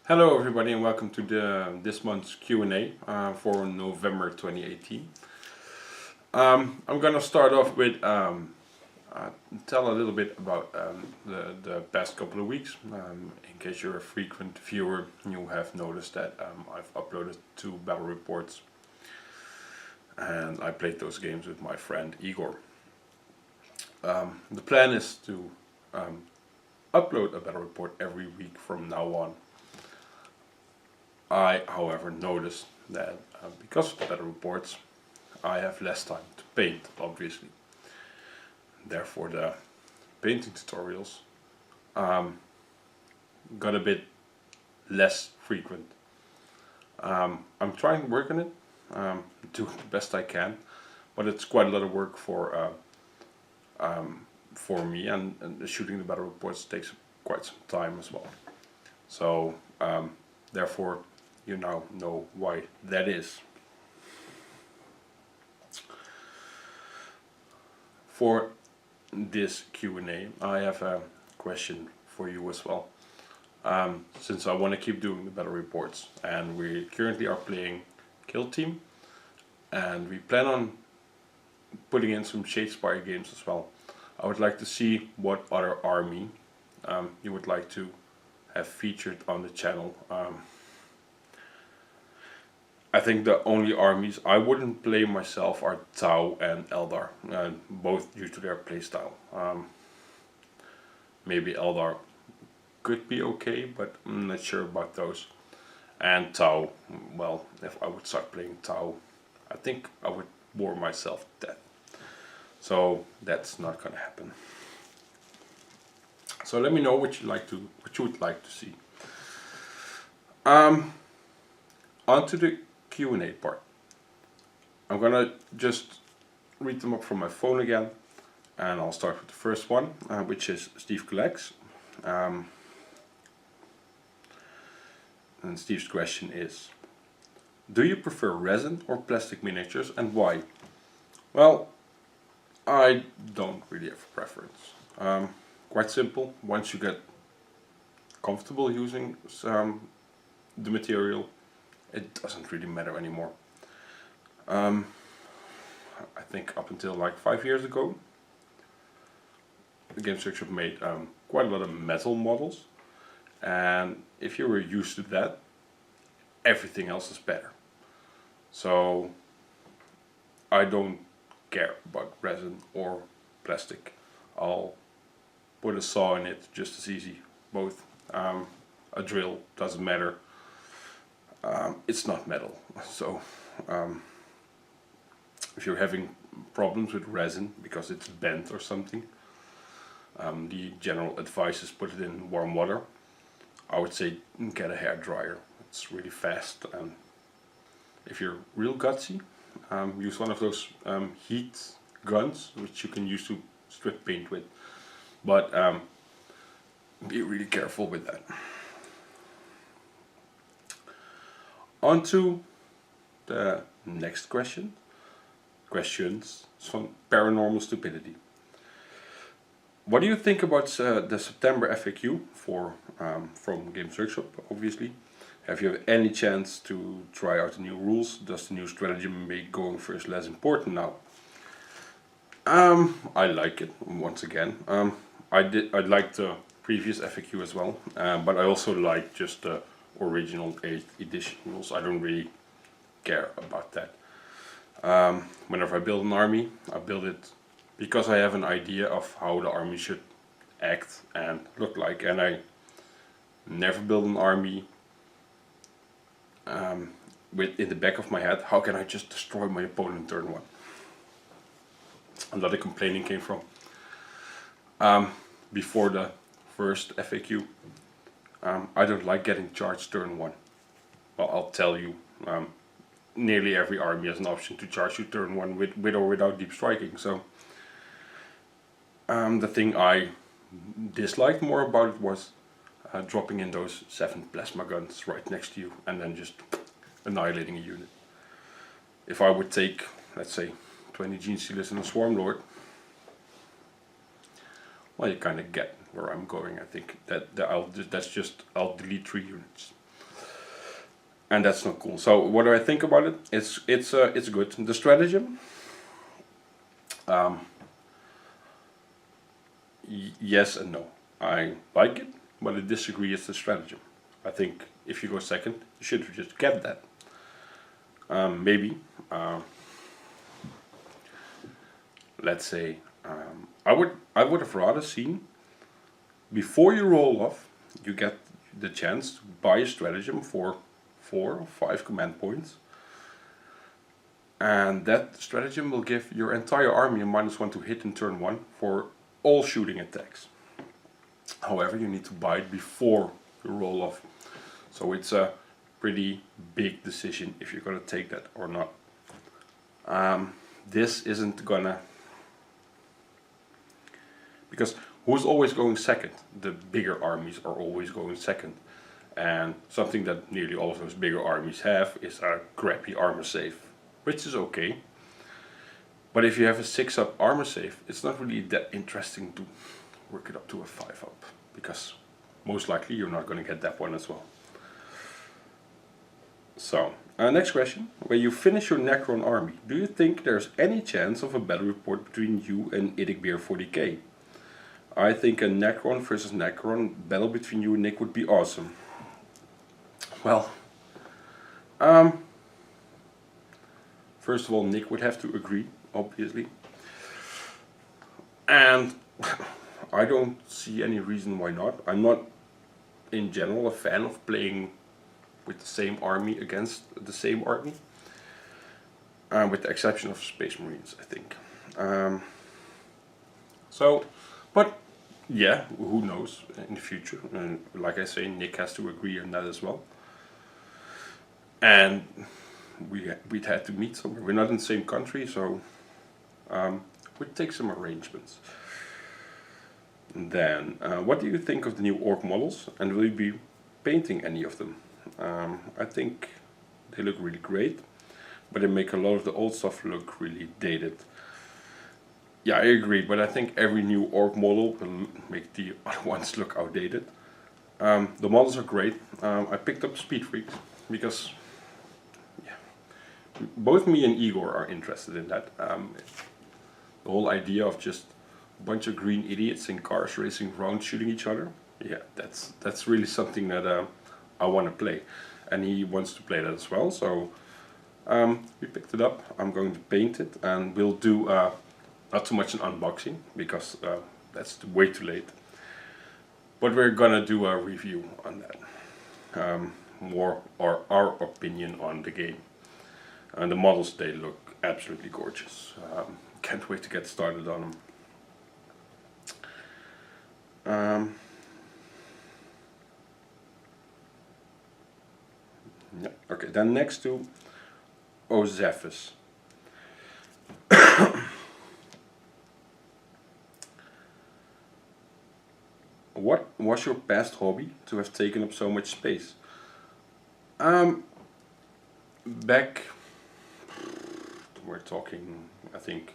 Hello everybody and welcome to this month's Q&A for November 2018. I'm gonna start off with tell a little bit about the past couple of weeks. In case you're a frequent viewer, you have noticed that I've uploaded 2 battle reports and I played those games with my friend Igor. The plan is to upload a battle report every week from now on. I, however, noticed that because of the battle reports, I have less time to paint, obviously. Therefore, the painting tutorials got a bit less frequent. I'm trying to work on it, do the best I can, but it's quite a lot of work for me, and shooting the battle reports takes quite some time as well. So, therefore, you now know why that is. For this Q&A, I have a question for you as well. Since I want to keep doing the battle reports, and we currently are playing Kill Team, and we plan on putting in some Shadespire games as well. I would like to see what other army you would like to have featured on the channel. I think the only armies I wouldn't play myself are Tau and Eldar, both due to their playstyle. Maybe Eldar could be okay, but I'm not sure about those. And Tau, well, if I would start playing Tau, I think I would bore myself to death. So that's not gonna happen. So let me know what you would like to see. On to the Q&A part. I'm gonna just read them up from my phone again, and I'll start with the first one, which is Steve Collects. And Steve's question is: do you prefer resin or plastic miniatures, and why? Well, I don't really have a preference. Quite simple. Once you get comfortable using the material, it doesn't really matter anymore. I think up until like 5 years ago, the Games Workshop made quite a lot of metal models, and if you were used to that, everything else is better. So I don't care about resin or plastic. I'll put a saw in it just as easy. Both. A drill doesn't matter. It's not metal. So if you're having problems with resin because it's bent or something, the general advice is put it in warm water. I would say get a hair dryer. It's really fast, and if you're real gutsy, use one of those heat guns which you can use to strip paint with, but be really careful with that. On to the next questions from Paranormal Stupidity. What do you think about the September FAQ from Games Workshop, obviously? Have you any chance to try out the new rules? Does the new stratagem make going first less important now? I like it, once again. I liked the previous FAQ as well, but I also like just the original 8th edition rules. I don't really care about that. Whenever I build an army, I build it because I have an idea of how the army should act and look like, and I never build an army with in the back of my head, how can I just destroy my opponent turn 1? A lot of complaining came from before the first FAQ. I don't like getting charged turn 1. Well, I'll tell you, nearly every army has an option to charge you turn 1 with or without deep striking. So the thing I disliked more about it was dropping in those 7 plasma guns right next to you and then just annihilating a unit. If I would take, let's say, 20 Gene Stealers and a Swarm Lord, well, you kind of get where I'm going. I think that I'll delete 3 units. and that's not cool. So what do I think about it? It's good. The stratagem, yes and no. I like it, but I disagree. It's the stratagem. I think if you go second, you should have just kept that. Maybe. Let's say I would have rather seen, before you roll off, you get the chance to buy a stratagem for 4 or 5 command points, and that stratagem will give your entire army a -1 to hit in turn 1 for all shooting attacks. However, you need to buy it before you roll off, so it's a pretty big decision if you're gonna take that or not. This isn't gonna, because who's always going second? The bigger armies are always going second. And something that nearly all of those bigger armies have is a crappy armor save, which is okay. But if you have a 6-up armor save, it's not really that interesting to work it up to a 5-up, because most likely you're not going to get that one as well. So, next question. When you finish your Necron army, do you think there's any chance of a battle report between you and IDICBeer 40k? I think a Necron versus Necron battle between you and Nick would be awesome. Well, first of all, Nick would have to agree, obviously. And I don't see any reason why not. I'm not, in general, a fan of playing with the same army against the same army. With the exception of Space Marines, I think. But yeah, who knows in the future. And like I say, Nick has to agree on that as well. And we'd had to meet somewhere. We're not in the same country, so we'd take some arrangements. And then, what do you think of the new orc models, and will you be painting any of them? I think they look really great, but they make a lot of the old stuff look really dated. Yeah, I agree, but I think every new orc model will make the other ones look outdated. The models are great. I picked up Speed Freaks because both me and Igor are interested in that. The whole idea of just a bunch of green idiots in cars racing around shooting each other, yeah, that's really something that I want to play. And he wants to play that as well, so we picked it up. I'm going to paint it, and we'll do not too much an unboxing, because that's way too late. But we're gonna do a review on that. More our opinion on the game. And the models, they look absolutely gorgeous. Can't wait to get started on them. Yeah, okay, then next to Ozephus. What was your past hobby to have taken up so much space? Back, we're talking, I think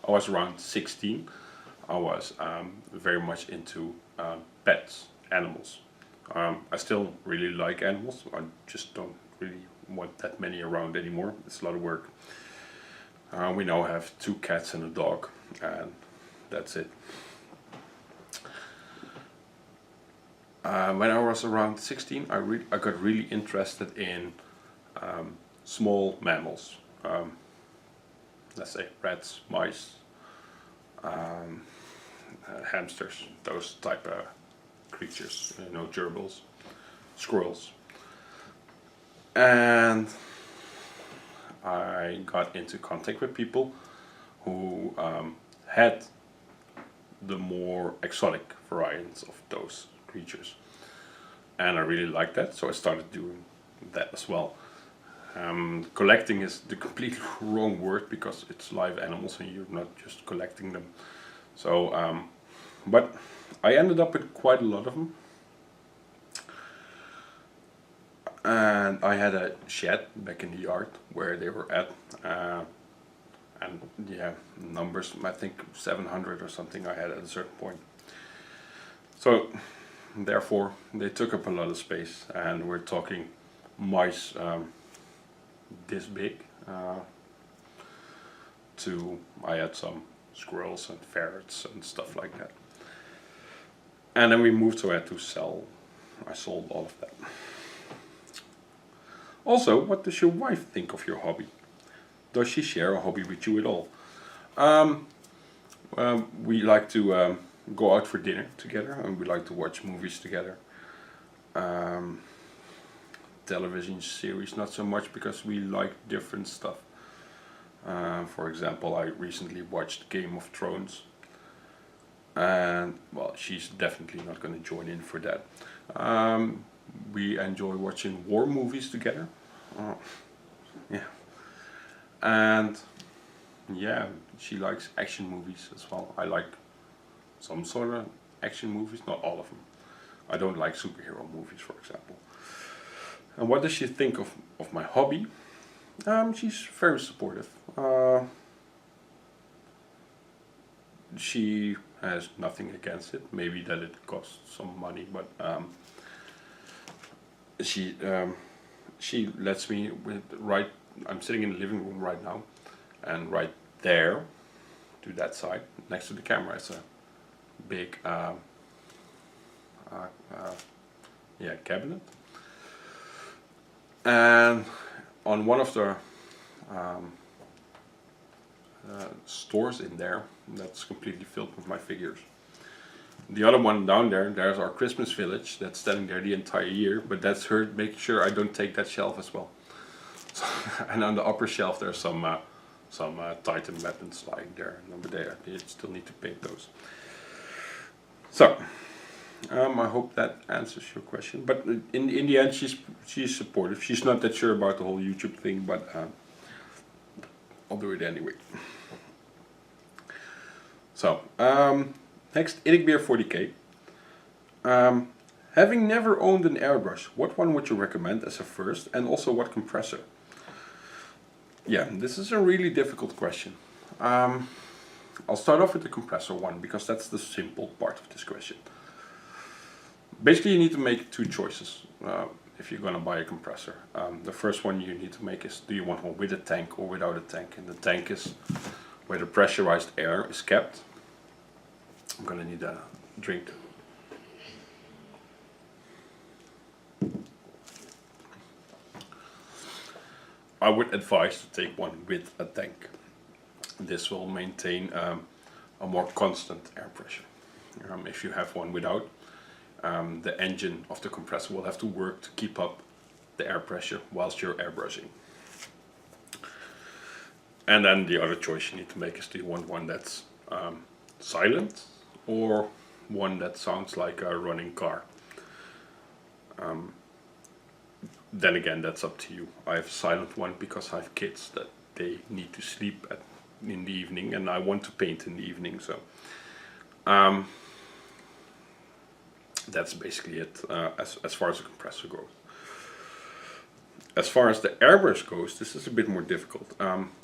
I was around 16. I was very much into pets, animals. I still really like animals. I just don't really want that many around anymore. It's a lot of work. We now have 2 cats and a dog, and that's it. When I was around 16, I got really interested in small mammals. Let's say rats, mice, hamsters, those type of creatures, you know, gerbils, squirrels. And I got into contact with people who had the more exotic variants of those creatures, and I really liked that, so I started doing that as well. Collecting is the completely wrong word, because it's live animals and you're not just collecting them. So, but I ended up with quite a lot of them. And I had a shed back in the yard where they were at. And yeah, numbers, I think 700 or something I had at a certain point. So, therefore, they took up a lot of space, and we're talking mice this big. I had some squirrels and ferrets and stuff like that. And then we moved, so I had to sell. I sold all of that. Also, what does your wife think of your hobby? Does she share a hobby with you at all? We like to go out for dinner together, and we like to watch movies together. Television series, not so much, because we like different stuff. For example, I recently watched Game of Thrones, and well, she's definitely not going to join in for that. We enjoy watching war movies together. Yeah, and yeah, she likes action movies as well. I like some sort of action movies, not all of them. I don't like superhero movies, for example. And what does she think of my hobby? She's very supportive. She has nothing against it. Maybe that it costs some money, but she lets me I'm sitting in the living room right now, and right there, to that side, next to the camera, is a big cabinet. And on one of the stores in there, that's completely filled with my figures. The other one down there, there's our Christmas village that's standing there the entire year, but that's her making sure I don't take that shelf as well. So, and on the upper shelf there's some Titan weapons lying there, and over there you still need to paint those. So I hope that answers your question. But in the end, she's supportive. She's not that sure about the whole YouTube thing, but I'll do it anyway. So next, IDICBeer 40k. Having never owned an airbrush, what one would you recommend as a first, and also what compressor? Yeah, this is a really difficult question. I'll start off with the compressor one, because that's the simple part of this question. Basically, you need to make two choices if you're going to buy a compressor. The first one you need to make is, do you want one with a tank or without a tank? And the tank is where the pressurized air is kept. I'm going to need a drink. I would advise to take one with a tank. This will maintain a more constant air pressure. If you have one without, the engine of the compressor will have to work to keep up the air pressure whilst you're airbrushing. And then the other choice you need to make is, do you want one that's silent or one that sounds like a running car? Then again, that's up to you. I have a silent one because I have kids that they need to sleep in the evening, and I want to paint in the evening, so that's basically it as far as the compressor goes. As far as the airbrush goes, this is a bit more difficult.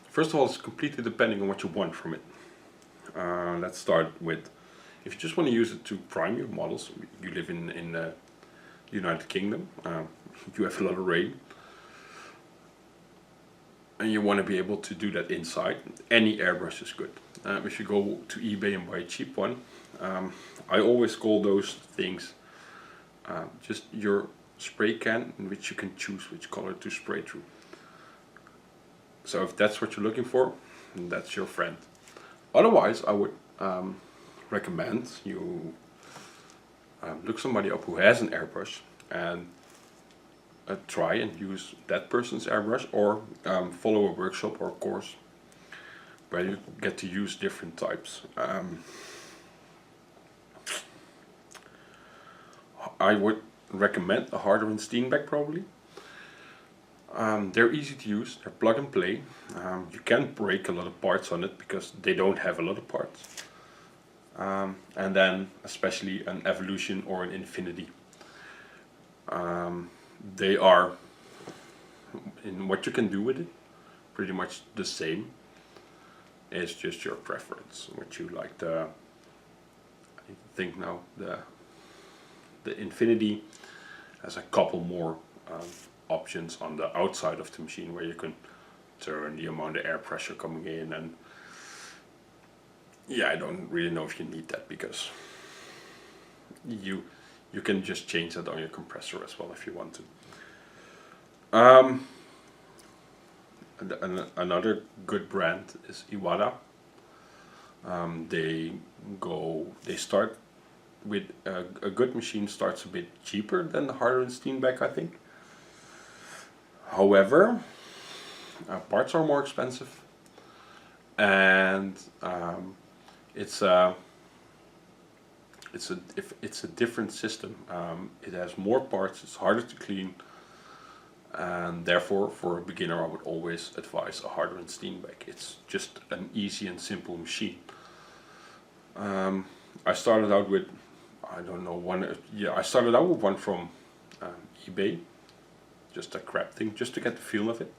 First of all, it's completely depending on what you want from it. Let's start with, if you just want to use it to prime your models, you live in the United Kingdom, you have a lot of rain, and you want to be able to do that inside, any airbrush is good. If you go to eBay and buy a cheap one, I always call those things just your spray can in which you can choose which color to spray through. So if that's what you're looking for, that's your friend. Otherwise, I would recommend you look somebody up who has an airbrush and try and use that person's airbrush, or follow a workshop or course where you get to use different types. I would recommend a Harder & Steenbeck probably. They're easy to use, they're plug and play. You can't break a lot of parts on it because they don't have a lot of parts. And then especially an Evolution or an Infinity. They are, in what you can do with it, pretty much the same. It's just your preference, what you like. I think now the Infinity has a couple more options on the outside of the machine where you can turn the amount of air pressure coming in, and yeah, I don't really know if you need that, because you can just change that on your compressor as well if you want to. Another good brand is Iwata. They start with a good machine starts a bit cheaper than the harder Steenbeck, I think. However, parts are more expensive, and it's a different system. It has more parts, it's harder to clean, and therefore for a beginner I would always advise a harder Steenbeck. It's just an easy and simple machine. I started out with, I don't know, I started out with one from eBay, just a crap thing, just to get the feel of it.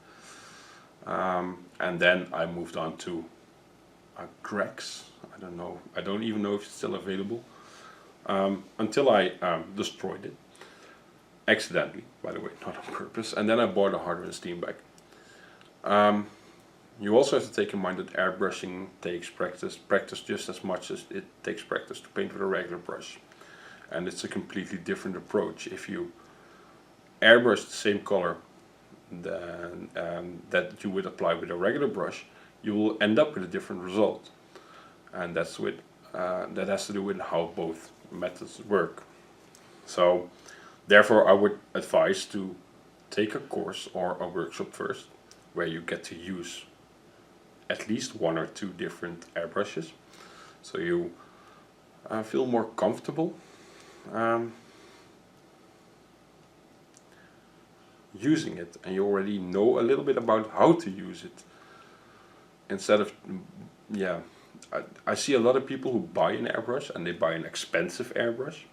And then I moved on to Grex. I don't even know if it's still available. Until I destroyed it. Accidentally, by the way, not on purpose. And then I bought a harder Steenbeck. You also have to take in mind that airbrushing takes practice just as much as it takes practice to paint with a regular brush. And it's a completely different approach. If you airbrush the same color that you would apply with a regular brush, you will end up with a different result. And that has to do with how both methods work. So therefore I would advise to take a course or a workshop first, where you get to use at least one or two different airbrushes, so you feel more comfortable using it, and you already know a little bit about how to use it. Instead of, yeah, I see a lot of people who buy an airbrush, and they buy an expensive airbrush,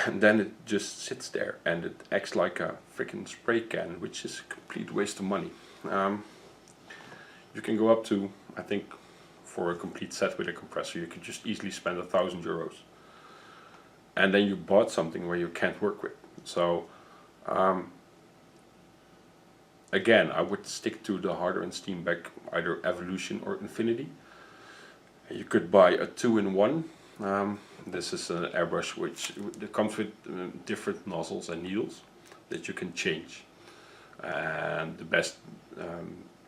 and then it just sits there and it acts like a freaking spray can, which is a complete waste of money. You can go up to, I think, for a complete set with a compressor, you could just easily spend €1,000, and then you bought something where you can't work with. So again, I would stick to the harder Steenbeck, either Evolution or Infinity. You could buy a 2-in-1. This is an airbrush which comes with different nozzles and needles that you can change. And the best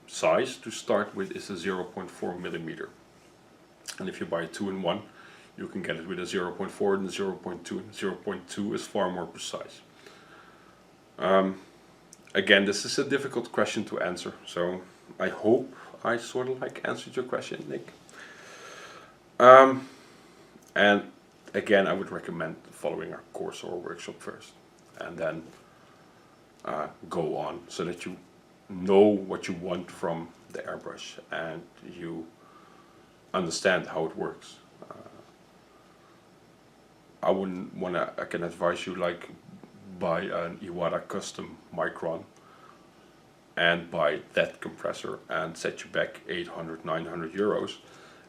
size to start with is a 0.4 millimeter. And if you buy a 2-in-1, you can get it with a 0.4 and a 0.2. 0.2 is far more precise. Again, this is a difficult question to answer, so I hope I sort of like answered your question, Nick. And again, I would recommend following our course or workshop first, and then go on, so that you know what you want from the airbrush and you understand how it works. I can advise you, like, buy an Iwata custom Micron and buy that compressor and set you back 800, 900 euros,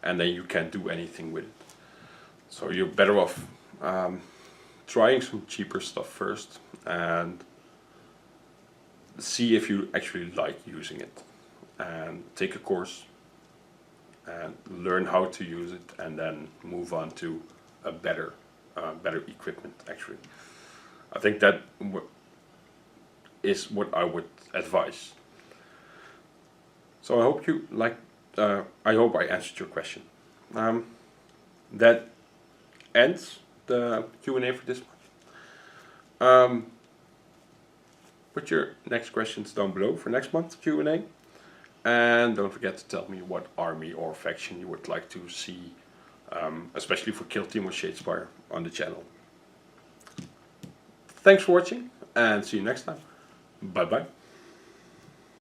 and then you can't do anything with it. So you're better off trying some cheaper stuff first and see if you actually like using it, and take a course and learn how to use it, and then move on to a better equipment. Actually, I think that is what I would advise. So I hope you like. I hope I answered your question. That ends the Q&A for this month. Put your next questions down below for next month's Q&A, and don't forget to tell me what army or faction you would like to see, especially for Kill Team or Shadespire on the channel. Thanks for watching, and see you next time. Bye bye.